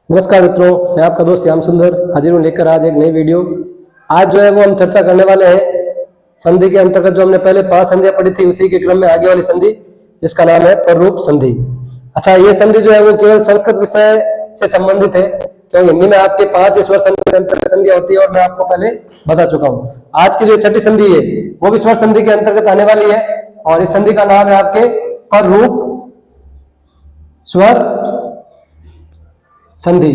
नमस्कार मित्रों, मैं आपका दोस्त श्याम सुंदर हाजिर हूँ लेकर आज एक नई वीडियो। आज जो है वो हम चर्चा करने वाले हैं संधि के अंतर्गत जो हमने पहले 5 संधियां पढ़ी थी उसी के क्रम में आगे वाली संधि जिसका नाम है पररूप संधि। अच्छा, ये संधि जो है वो केवल संस्कृत विषय से संबंधित है क्योंकि हिंदी में आपके 5 स्वर संधि के अंतर्गत संधियां होती है और मैं आपको पहले बता चुका हूँ। आज की जो छठी संधि है वो भी स्वर संधि के अंतर्गत आने वाली है और इस संधि का नाम है आपके पररूप स्वर संधि।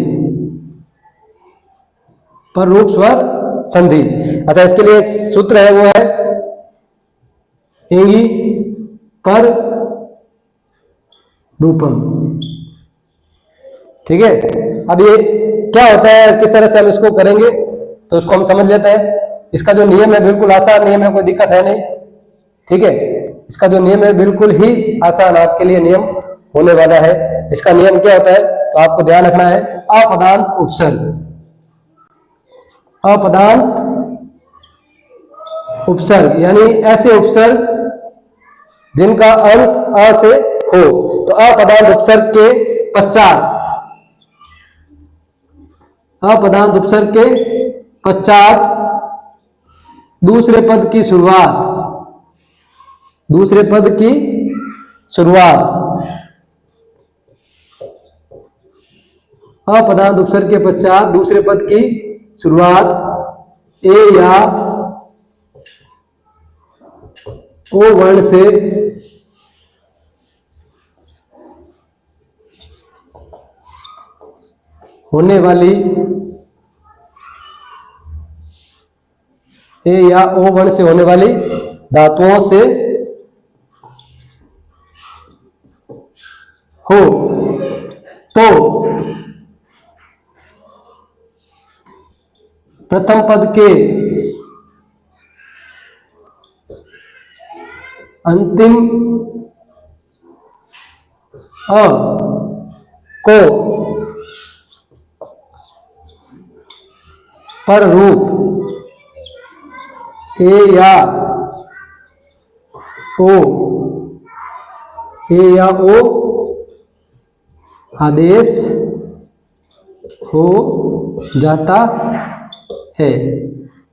पररूप स्वर संधि। अच्छा, इसके लिए एक सूत्र है वो है इंगी पर रूपम। ठीक है, अब ये क्या होता है, किस तरह से हम इसको करेंगे तो उसको हम समझ लेते हैं। इसका जो नियम है बिल्कुल आसान नियम है, कोई दिक्कत है नहीं। ठीक है, इसका जो नियम है बिल्कुल ही आसान आपके लिए नियम होने वाला है। इसका नियम क्या होता है तो आपको ध्यान रखना है, अपदांत उपसर्ग। अपदांत उपसर्ग यानी ऐसे उपसर्ग जिनका अंत अ से हो, तो अपदांत उपसर्ग के पश्चात, अपदांत उपसर्ग के पश्चात दूसरे पद की शुरुआत, दूसरे पद की शुरुआत, अपदांत उपसर्ग के पश्चात दूसरे पद की शुरुआत ए या ओ वर्ण से होने वाली, ए या ओ वर्ण से होने वाली धातुओं से हो तो प्रथम पद के अंतिम अ को पररूप ए या ओ आदेश हो जाता है।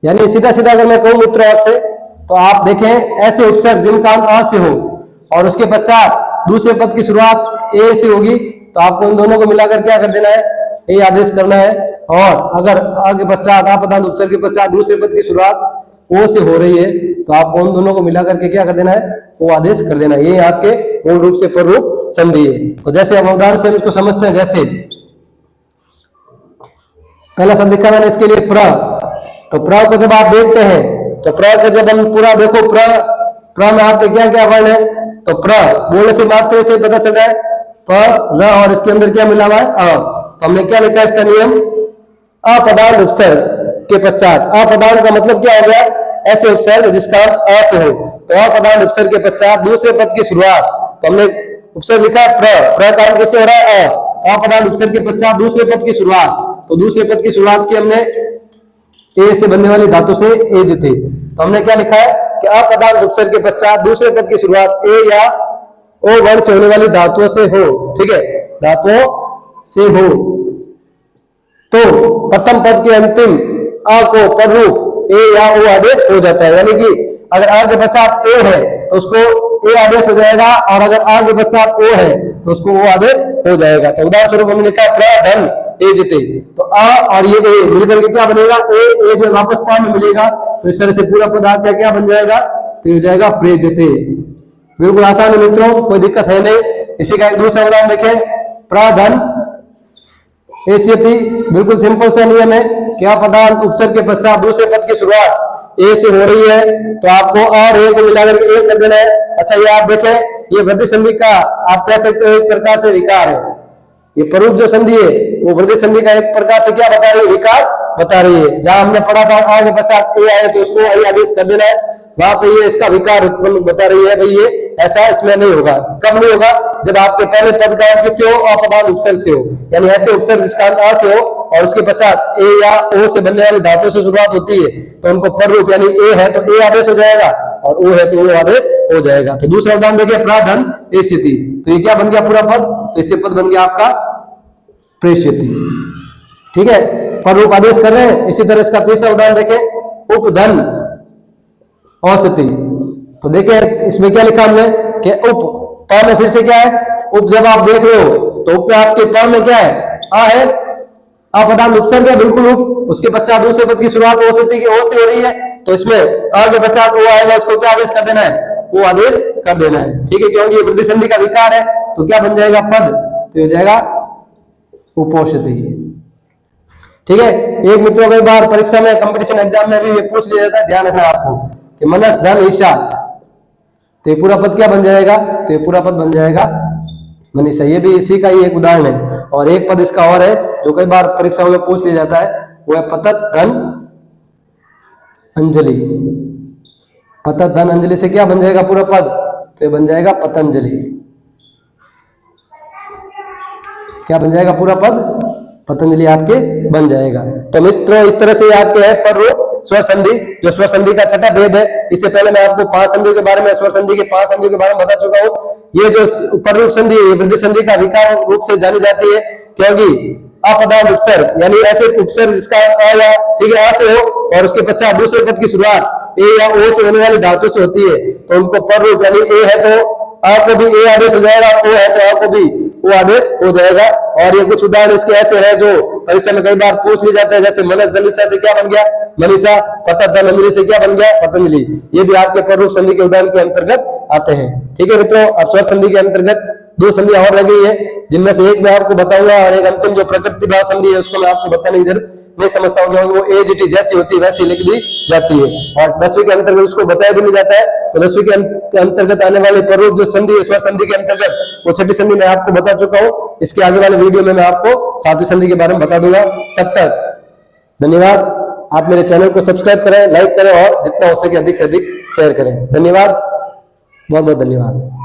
यानी सीधा सीधा अगर मैं कहूं मित्रों आपसे तो आप देखें, ऐसे उपसर्ग जिनका अंत अ से हो और उसके पश्चात दूसरे पद की शुरुआत ए से होगी तो आपको इन दोनों को मिलाकर क्या कर देना है, ए आदेश करना है। और अगर आगे पश्चात अपदांत उपसर्ग के पश्चात दूसरे पद की शुरुआत ओ से हो रही है तो आपको उन दोनों को मिलाकर के क्या कर देना है, ओ आदेश कर देना है। ये आपके मूल रूप से पररूप संधि है। तो जैसे हम उदाहरण से हम इसको समझते हैं, जैसे पहला शब्द लिखा मैंने इसके लिए प्र, तो प्र को जब आप देखते हैं तो प्र का जब हम पूरा देखो, प्र में आपके क्या क्या वर्ण है, तो प्र बोलने से मात्र से पता चल रहा है प र और इसके अंदर क्या मिला हुआ है अ। तो हमने क्या लिखा है इसका नियम, अपदांत उपसर्ग के पश्चात, अपदांत का मतलब क्या हो गया, ऐसे उपसर्ग जिसका अ से हो, तो अपदांत उपसर्ग के पश्चात दूसरे पद की शुरुआत, तो हमने उपसर्ग लिखा है प्र का अंत कैसे हो रहा है अ, अपदांत उपसर्ग के पश्चात दूसरे पद की शुरुआत, तो दूसरे पद की शुरुआत की हमने ए से बनने वाली धातु से एज थे, तो हमने क्या लिखा है कि अपदांत उपसर्ग के पश्चात दूसरे पद की शुरुआत ए या ओ वर्ण से होने वाली धातुओं से हो। ठीक है, धातुओं से हो तो प्रथम पद के अंतिम अ को पररूप ए या ओ आदेश हो जाता है। यानी कि अगर आ के पश्चात ए है तो उसको ए आदेश हो जाएगा और अगर आ के पश्चात ओ है तो उसको ओ आदेश हो जाएगा। तो उदाहरण स्वरूप हमने लिखा प्रधन ए जिते, तो अ और ये ए मिलकर के क्या बनेगा, ए जो वापस पा में मिलेगा तो इस तरह से पूरा पद आपका क्या बन जाएगा, तो ये हो जाएगा प्रेजते। बिल्कुल आसान है मित्रों, कोई दिक्कत है नहीं। इसी का एक दूसरा उदाहरण देखें, प्रधन एस्यति, बिल्कुल सिंपल सा नियम है कि अपदांत उपसर्ग के पश्चात दूसरे पद की शुरुआत ए से हो रही है तो आपको और ए को मिलाकर के ए कर देना है। अच्छा, ये आप देखें, ये वृद्धि संधि का आप कह सकते हो एक प्रकार से विकार है। ये पररूप जो संधि है वो वृद्धि संधि का एक प्रकार से क्या बता रही है, विकार बता रही है। जहां हमने पढ़ा था आगे पश्चात ए आए तो उसको ए आदेश कर देना है, वहां पे ये इसका विकार उत्पन्न बता रही है, भाई ये ऐसा इसमें नहीं होगा। कब नहीं होगा, जब आपके पहले पद का अंत किससे हो, अपदांत उपसर्ग से हो, यानी ऐसे उपसर्ग जिसका अंत आ से हो और उसके पश्चात ए या ओ से बनने वाली धातु से शुरुआत होती है तो उनको पररूप, यानी ए है तो ए आदेश हो जाएगा और ओ है तो ओ आदेश हो जाएगा। तो दूसरा उदाहरण देखिए, प्राधन ए स्थिति, तो ये क्या बन गया पूरा पद, तो इससे पद बन गया आपका प्रेष्यति। ठीक है, पर रूप आदेश कर रहे हैं। इसी तरह इसका तीसरा उदाहरण देखें, उपधन औषधि। तो देखिए इसमें क्या लिखा हमने कि उप, प में फिर से क्या है, उप जब आप देख रहे हो तो उप पे आपके प में क्या है, आ है, अपदान उपसर्ग है, बिल्कुल उप। उसके पश्चात दूसरे पद की शुरुआत औषधि की ओ से हो रही है, तो इसमें आगे पश्चात वो आएगा, उसको क्या आदेश कर देना है, वो आदेश कर देना है। ठीक है, क्योंकि ये वृद्धि संधि का विकार है, तो क्या बन जाएगा पद, तो हो जाएगा उपौषधि। ठीक है, एक मित्रों कई बार परीक्षा में, कंपटीशन एग्जाम में भी ये पूछ लिया जाता है, ध्यान रखना आपको कि मनस धन ईशा, तो ये पूरा पद क्या बन जाएगा, तो ये पूरा पद बन जाएगा मनीषा। ये भी इसी का ही एक उदाहरण है। और एक पद इसका और है जो कई बार परीक्षाओं में पूछ लिया जाता है, वो है पतत धन अंजलि। पतत धन अंजलि से क्या बन जाएगा पूरा पद, तो ये बन जाएगा पतंजलि। क्या बन जाएगा पूरा पद, पतंजलि आपके बन जाएगा। तो मित्रों इस तरह से आपके है पर रूप स्वर संधि, जो स्वर संधि का छठा भेद है। इससे पहले मैं आपको 5 संधियों के बारे में, स्वर संधि के 5 संधियों के बारे में बता चुका हूं। ये जो पर रूप संधि है, वृद्धि संधि का विकार रूप से जानी जाती है, क्योंकि अपदान उपसर्ग यानी ऐसे उपसर्ग जिसका आ या ठीक है आ से हो और उसके पश्चात दूसरे पद की शुरुआत ए या ओ से होने वाली धातु से होती है, तो उनको पर रूप यानी ए है तो आ को भी ए आदेश हो जाएगा, ओ है तो आ को भी वो आदेश हो जाएगा। और ये कुछ उदाहरण इसके ऐसे हैं जो परीक्षा में कई बार पूछ लिया जाता है, जैसे मनस दलिसा से क्या बन गया मनीषा, पतत धन अंजलि से क्या बन गया पतंजलि। ये भी आपके पर रूप संधि के उदाहरण के अंतर्गत आते हैं। ठीक है मित्रों, अब स्वर संधि के अंतर्गत 2 संधियां और रह गई है, जिनमें से एक मैं आपको बताऊंगा और एक अंतिम जो प्रकृति भाव संधि है उसको मैं आपको बताने की जरूरत नहीं समझता हूँ, वो एज इट इज जैसी होती है वैसी लिख दी जाती है, और 10वीं के अंतर्गत उसको बताया भी नहीं जाता है। तो 10वीं के अंतर्गत आने वाले प्ररूप जो संधि है स्वर संधि के अंतर्गत, वो छठी संधि मैं आपको बता चुका हूँ। इसके आगे वाले वीडियो में मैं आपको 7वीं संधि के बारे में बता दूंगा। तब तक धन्यवाद। आप मेरे चैनल को सब्सक्राइब करें, लाइक करें और जितना हो सके अधिक से अधिक शेयर करें। धन्यवाद, बहुत बहुत धन्यवाद।